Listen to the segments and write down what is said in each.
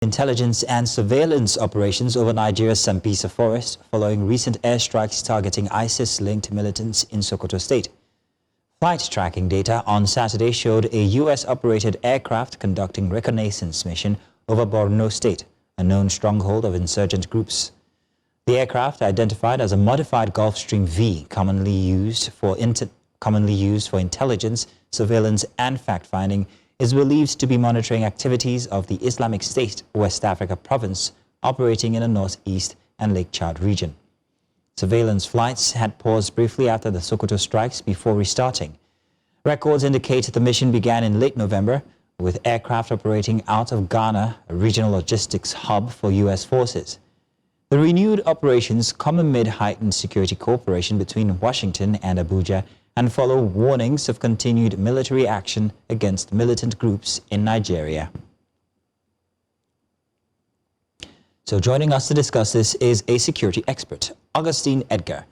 Intelligence and surveillance operations over Nigeria's Sambisa forest following recent airstrikes targeting ISIS-linked militants in Sokoto State. Flight tracking data on Saturday showed a U.S.-operated aircraft conducting reconnaissance mission over Borno State, a known stronghold of insurgent groups. The aircraft, identified as a modified Gulfstream V, commonly used for intelligence, surveillance and fact-finding, is believed to be monitoring activities of the Islamic State West Africa province operating in the northeast and Lake Chad region. Surveillance flights had paused briefly after the Sokoto strikes before restarting. Records indicate the mission began in late November, with aircraft operating out of Ghana, a regional logistics hub for U.S. forces. The renewed operations come amid heightened security cooperation between Washington and Abuja and follow warnings of continued military action against militant groups in Nigeria. So joining us to discuss this is a security expert, Augustine Edgar.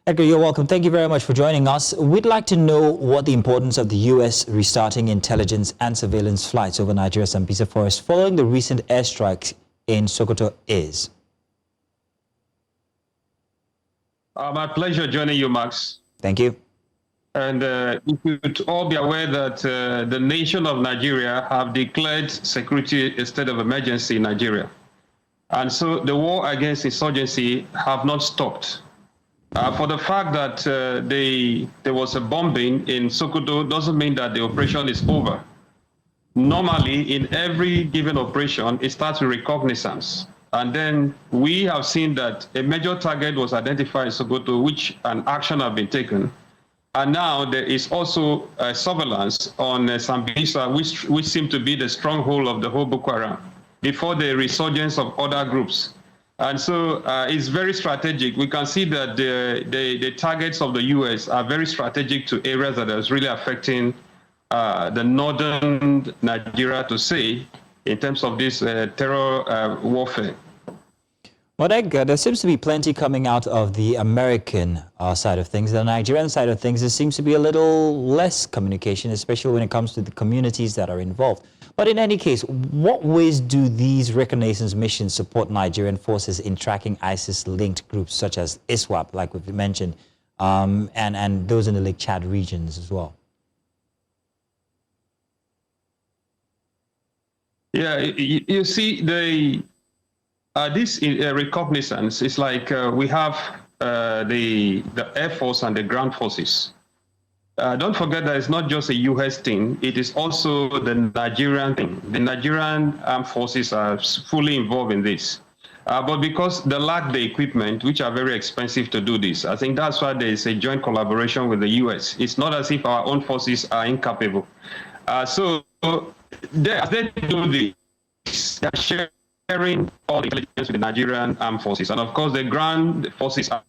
Edgar, you're welcome. Thank you very much for joining us. We'd like to know what the importance of the U.S. restarting intelligence and surveillance flights over Nigeria's Sambisa forest following the recent airstrikes in Sokoto is. My pleasure joining you, Max. Thank you. And you should all be aware that the nation of Nigeria have declared security a state of emergency in Nigeria. And so the war against insurgency have not stopped. For the fact that there was a bombing in Sokoto doesn't mean that the operation is over. Normally, in every given operation, it starts with reconnaissance. And then we have seen that a major target was identified in Sokoto, which an action has been taken. And now there is also surveillance on Sambisa, which seemed to be the stronghold of the whole Boko Haram before the resurgence of other groups. And so it's very strategic. We can see that the targets of the U.S. are very strategic to areas that are really affecting the northern Nigeria, to say, in terms of this terror warfare. Well, Edgar, there seems to be plenty coming out of the American side of things. The Nigerian side of things, there seems to be a little less communication, especially when it comes to the communities that are involved. But in any case, what ways do these reconnaissance missions support Nigerian forces in tracking ISIS-linked groups such as ISWAP, like we've mentioned, and those in the Lake Chad regions as well? Yeah, you see, this reconnaissance is like we have the Air Force and the ground forces. Don't forget that it's not just a U.S. thing, it is also the Nigerian thing. The Nigerian armed forces are fully involved in this. But because they lack the equipment, which are very expensive to do this, I think that's why there is a joint collaboration with the U.S. It's not as if our own forces are incapable. So as they do this, they are sharing all the intelligence with the Nigerian armed forces. And of course, the ground forces are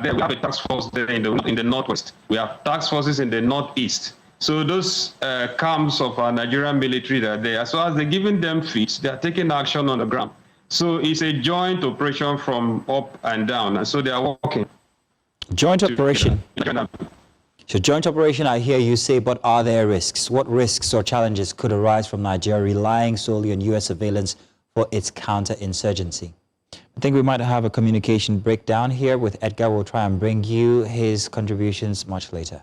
there. We have a task force there in the northwest. We have task forces in the northeast. So those camps of our Nigerian military that are there, so as they're giving them feeds, they are taking action on the ground. So it's a joint operation from up and down. And so they are working. Joint operation. So joint operation, I hear you say, but are there risks? What risks or challenges could arise from Nigeria relying solely on U.S. surveillance for its counter-insurgency? I think we might have a communication breakdown here with Edgar. We'll try and bring you his contributions much later.